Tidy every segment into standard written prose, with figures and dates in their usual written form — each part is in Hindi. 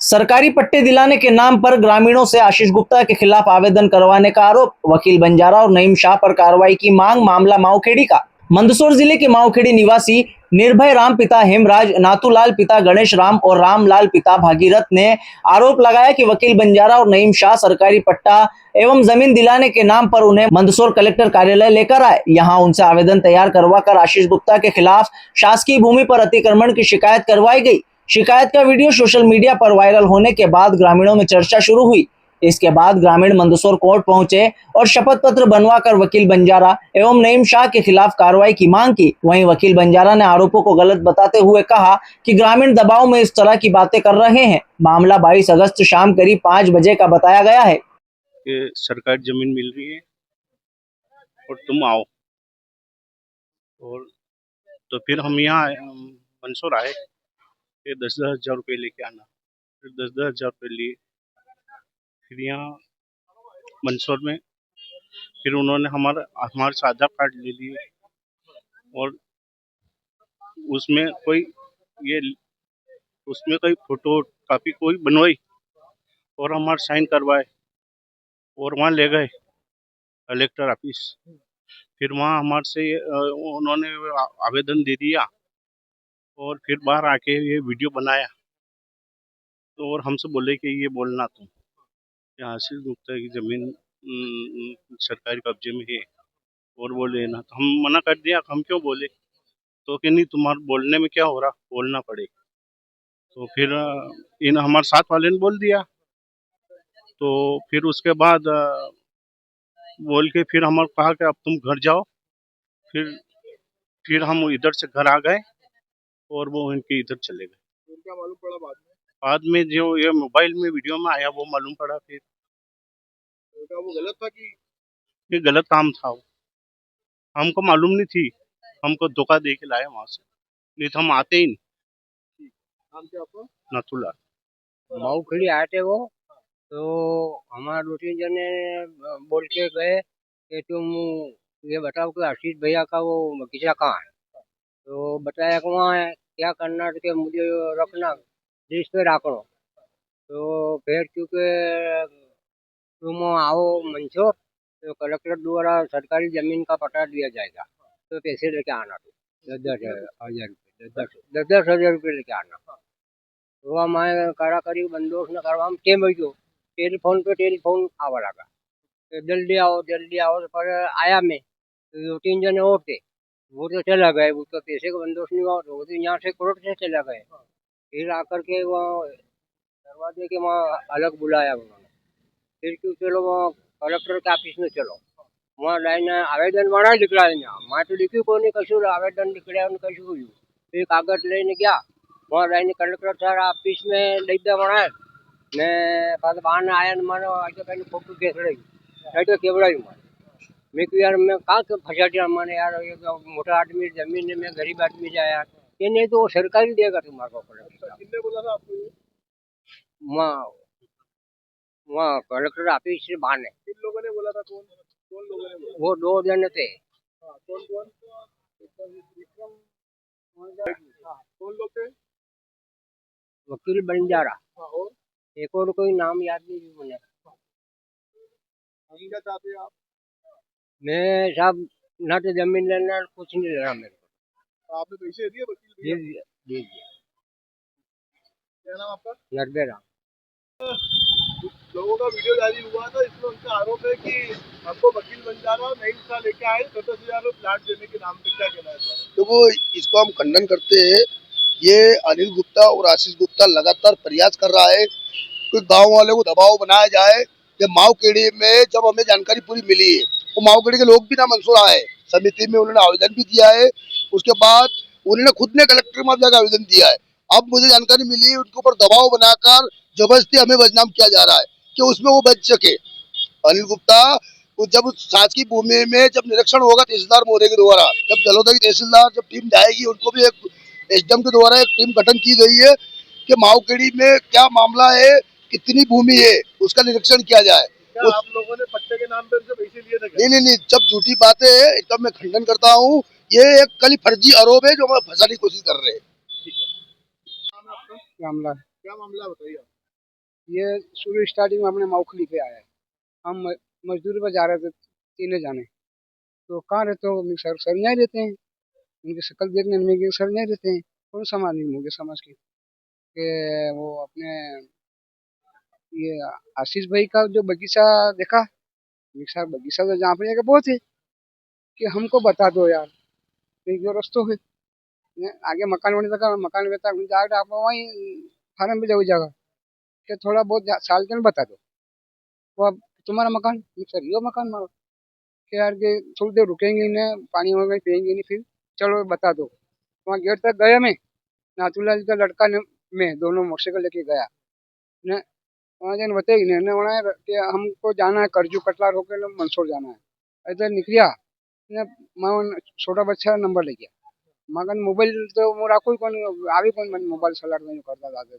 सरकारी पट्टे दिलाने के नाम पर ग्रामीणों से आशीष गुप्ता के खिलाफ आवेदन करवाने का आरोप, वकील बंजारा और नईम शाह पर कार्रवाई की मांग। मामला माऊखेड़ी का। मंदसौर जिले के माऊखेड़ी निवासी निर्भय राम पिता हेमराज, नाथूलाल पिता गणेश राम और रामलाल पिता भागीरथ ने आरोप लगाया कि वकील बंजारा और नईम शाह सरकारी पट्टा एवं जमीन दिलाने के नाम पर उन्हें मंदसौर कलेक्टर कार्यालय लेकर आए। यहां उनसे आवेदन तैयार करवाकर आशीष गुप्ता के खिलाफ शासकीय भूमि पर अतिक्रमण की शिकायत करवाई गई। शिकायत का वीडियो सोशल मीडिया पर वायरल होने के बाद ग्रामीणों में चर्चा शुरू हुई। इसके बाद ग्रामीण मंदसौर कोर्ट पहुंचे और शपथ पत्र बनवाकर वकील बंजारा एवं नईम शाह के खिलाफ कार्रवाई की मांग की। वहीं वकील बंजारा ने आरोपों को गलत बताते हुए कहा कि ग्रामीण दबाव में इस तरह की बातें कर रहे हैं। मामला 22 अगस्त शाम करीब 5 बजे का बताया गया है कि सरकारी जमीन मिल रही है और तुम आओ। और तो फिर हम यहाँ मंदसौर आए कि 10,000 रुपये लेके आना। फिर 10,000 रुपये लिए। फिर यहाँ मंदसौर में फिर उन्होंने हमारे से आधार कार्ड ले लिए और उसमें कोई ये उसमें कोई फोटो कापी कोई बनवाई और हमारे साइन करवाए और वहाँ ले गए कलेक्टर ऑफिस। फिर वहाँ हमारे से उन्होंने आवेदन दे दिया और फिर बाहर आके ये वीडियो बनाया। तो और हमसे बोले कि ये बोलना तुम आशीष गुप्ता की जमीन सरकारी कब्जे में है और वो लेना। तो हम मना कर दिया, हम क्यों बोले। तो कि नहीं, तुम्हारे बोलने में क्या हो रहा, बोलना पड़े। तो फिर इन हमारे साथ वाले ने बोल दिया। तो फिर उसके बाद बोल के फिर हमारे कहा कि अब तुम घर जाओ। फिर हम इधर से घर आ गए और वो इनके इधर चले गए। फिर क्या मालूम पड़ा बाद में जो ये मोबाइल में वीडियो में आया वो मालूम पड़ा। फिर तो क्या वो गलत था कि ये गलत काम था। वो हमको मालूम नहीं थी, हमको धोखा दे के लाए वहां से, नहीं तो हम आते ही नहीं। नाम क्या आपका? नाथूलाल। माऊखेड़ी आए थे वो, तो हमारे 2-3 जने बोल के गए कि तुम ये बताओ कि आशीष भैया का वो बगीचा कहाँ है। तो बताया कि वहाँ है। क्या करना है कि मुझे रखना, लिस्ट पे रखो। तो फिर क्योंकि तुम आओ मंदसौर, तो कलेक्टर द्वारा सरकारी जमीन का पट्टा दिया जाएगा, तो पैसे लेके आना। तो 10,000 रुपये, 10,000 रुपये लेके आना। तो हमारे काराकरी बंदोबस्त न करवा केम गयो। टेलीफोन आवा लगा तो जल्दी आओ। तो पर आया मैं, तो 2-3 जने और थे, वो तो चला गए। वो तो पैसे का बंदोबस्त नहीं हुआ, तो वो तो यहाँ से कोर्ट से चला गए। फिर आकर के वहाँ दरवाजे के वहाँ अलग बुलाया उन्होंने। फिर क्यों चलो वहाँ कलेक्टर के ऑफिस में चलो, वहाँ लाइन आवेदन बना निकला। मैं तो लिखी को नहीं कशु आवेदन निकलिया कशु हुई। फिर कागज लेने गया, वहाँ लाइन कलेक्टर सर ऑफिस में लई दे बनाए ने पास बहाने आया ने मानो आके कहीं फोटो देख रही है तो केवड़ा ही मैं कि यार मैं कहाँ के फंसा दिया मैंने यार। ये तो मोटा आदमी जमीन है, मैं गरीब आदमी जा यार। ये नहीं तो वो सरकारी देगा तुम्हारे को। किसने बोला था आपको ये? वहाँ वहाँ कलेक्टर ऑफिस से बहाने किन लोगों ने बोला था? कौन लोगों ने बोला? वो 2 जने थे। हाँ, कौन? विक्रम? हाँ, कौन लोग थे? वकील बंजारा, हाँ, और एक और कोई नाम याद नहीं मुझे। हम क्या चाहते हैं आप? मैं साहब ना तो जमीन लेना कुछ नहीं लेना मेरे को। तो आपने पैसे दिए वकील दे भैया? दिया। क्या नाम आपका? नरबे राम। लोगों का वीडियो जारी हुआ था, इसमें उनका आरोप है कि हमको वकील बंजारा नई दिशा लेके आए 10,000 रुपये प्लाट देने के नाम पे। क्या कहना है सर? तो वो इसको हम खंडन करते हैं। ये अनिल गुप्ता और आशीष गुप्ता लगातार प्रयास कर रहा है कि गांव वाले को दबाव बनाया जाए। ये माऊखेड़ी में जब हमें जानकारी पूरी मिली है, वो माऊखेड़ी के लोग भी ना मंदसौर आए, समिति में उन्होंने आवेदन भी दिया है। उसके बाद उन्होंने खुद ने कलेक्टर में जाकर आवेदन दिया है। अब मुझे जानकारी मिली है उनके ऊपर दबाव बनाकर जबरदस्ती हमें बदनाम किया जा रहा है कि उसमें वो बच सके। अनिल गुप्ता जब उस शासकीय भूमि में जब निरीक्षण होगा तहसीलदार महोदय के द्वारा, जब जलोदर की तहसीलदार जब टीम जाएगी, उनको भी एक एसडीएम के द्वारा एक टीम गठन की गई है कि माऊखेड़ी में क्या मामला है, कितनी भूमि है, उसका निरीक्षण किया जाए। क्या आप लोगों ने पट्टे के नाम पे उनसे पैसे लिए थे क्या? नहीं, जब झूठी बातें है एकदम मैं खंडन करता हूँ। ये एक कल फर्जी आरोप है जो हमें फंसाने की कोशिश कर रहे हैं। नाम है आपका? मामला क्या मामला बताइए आप? ये शुरू स्टार्टिंग में अपने मौखली पे आया है। हम मजदूरी पर जा रहे थे, तीनों जाने। तो कहाँ रहते हो? सर नहीं रहते हैं। उनकी शक्ल देखने में कि सर नहीं रहते हैं। कौन समाज नहीं मुझे समझ के कि वो अपने ये आशीष भाई का जो बगीचा देखा, सर बगीचा तो जहाँ पे बहुत है कि हमको बता दो यार, क्योंकि रस्तो है आगे मकान बने तक मकान बेता जाकर आप वहीं फार्म पे जाओ जगह कि थोड़ा बहुत साल के बता दो। वो अब तुम्हारा मकान, सर यो मकान मारो कि यार के थोड़ी देर रुकेंगे ना, पानी वगैरह पियेंगे नहीं, फिर चलो बता दो। वहाँ गेट तक गया मैं, नाथूलाल का लड़का ने मैं दोनों मोटरसाइकिल लेके गया ने, वहाँ जाने बताई ने वहाँ कि हमको जाना है करजू कटला होकर मंदसौर जाना है। इधर निकलिया ने मैं छोटा बच्चा नंबर ले गया मगन मोबाइल तो मोरा कोई कौन आवी कौन मन मोबाइल सलाट में करता दादा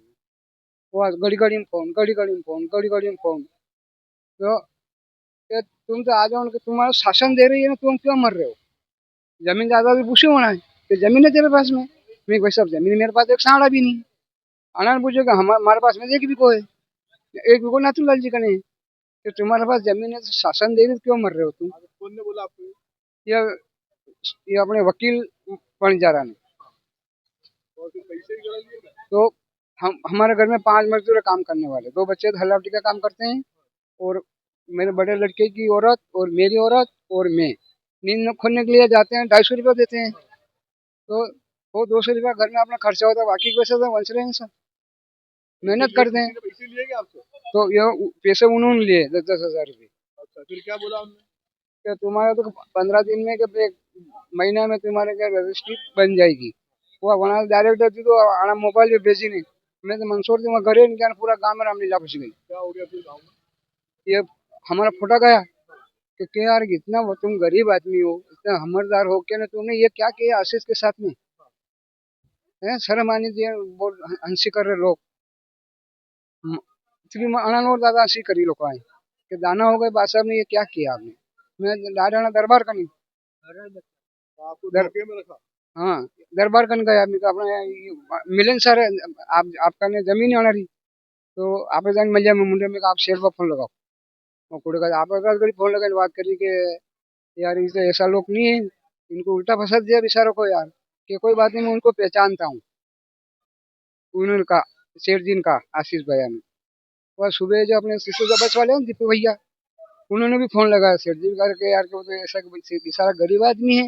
वो घड़ी घड़ी में फोन घड़ी घड़ी में फोन घड़ी घड़ी में फोन। तो ये तुम तो आ जाओ कि तुम्हारा शासन दे रही है ना, तुम क्यों मर रहे हो? जमीन जायदाद भी पूछे होना है कि जमीन है तेरे पास में? मैं भाई सब जमीन मेरे पास एक साड़ा भी नहीं। अनार पूछेगा हमारे पास में एक भी को है, एक भी को नाथूलाल जी का नहीं है। कि तुम्हारे पास जमीन है तो शासन दे रही तो क्यों मर रहे हो तुम? कौन ने बोला आपको? ये ये अपने वकील बंजारा ने। और फिर पैसे भी गलत लिए? तो हम हमारे घर में 5 मजदूर काम करने वाले, 2 बच्चे हल्लावटी का काम करते हैं और मेरे बड़े लड़के की औरत और मेरी औरत और मैं नींद खोलने के लिए जाते हैं, 250 रुपया देते हैं। तो वो 200 रुपया घर में अपना खर्चा होता है, बाकी के पैसे तो बच रहे हैं सर, मेहनत करते हैं। पैसे लिए क्या आपसे? तो ये पैसे उन्होंने लिए 10,000 रुपये। अच्छा, फिर क्या बोला उन्होंने? कि तुम्हारा तो 15 दिन में कि एक महीना में तुम्हारे क्या रजिस्ट्री बन जाएगी। वो वहाँ डायरेक्ट थी तो आना मोबाइल पे भेजी नहीं। मैं तो मंसूर थी, वहाँ घरे नहीं, पूरा गाँव में रामलीला घुस गई। क्या हो गया फिर गाँव में? ये हमारा फोटा गया कि क्या यार इतना तुम गरीब आदमी हो, इतना हमरदार हो क्या ना, तुमने ये क्या किया आशीष के साथ में? है शर्म आनी चाहिए, बोल हंसी कर रहे लोग। और दादा हंसी करी लोग आए कि दाना हो गए बादशाह ने, ये क्या किया आपने? मैं डायरेक्ट दरबार करनी तो आपको दर, धोखे में रखा? हाँ दरबार करने गया मैं तो अपना मिलन सर आपका ने जमीन आना रही तो आप जान मिल जाए मुंडे में आप शेर पर फोन लगाओ। और कुड़े का आप फोन लगा बात करी कि यार इसे ऐसा लोग नहीं है, इनको उल्टा फंसा दिया बेचारों को यार। कि कोई बात नहीं, मैं उनको पहचानता हूँ, उन्होंने कहा शेर दिन का आशीष भैया ने। और सुबह जो अपने शिशु का बस वाले हैं दीपू भैया, उन्होंने भी फोन लगाया सेठ जी करके यार कि तो ऐसा बेचारा गरीब आदमी है,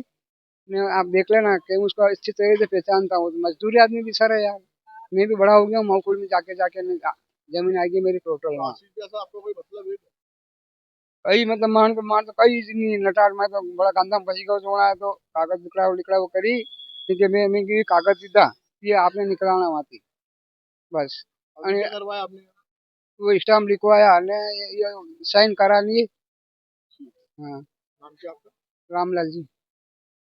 आप देख लेना कि उसको अच्छी तरह से पहचानता हूँ, मजदूरी आदमी बेचारा यार। मैं भी बड़ा हो गया हूँ, मऊकुल में जाके जाके जमीन आएगी मेरी टोटल वहाँ। आशीष जैसा आपको कोई मतलब है? कई मतलब मान तो कई नहीं नटार, मैं तो बड़ा गंदा में फंसी गया जोड़ा है तो कागज निकला वो करी ठीक है। मैं की कागज सीधा ये आपने निकलाना वहाँ थी बस। अभी क्या करवाया आपने? वो स्टाम्प लिखवाया ने ये साइन करा लिए। हाँ नाम क्या आपका? रामलाल जी।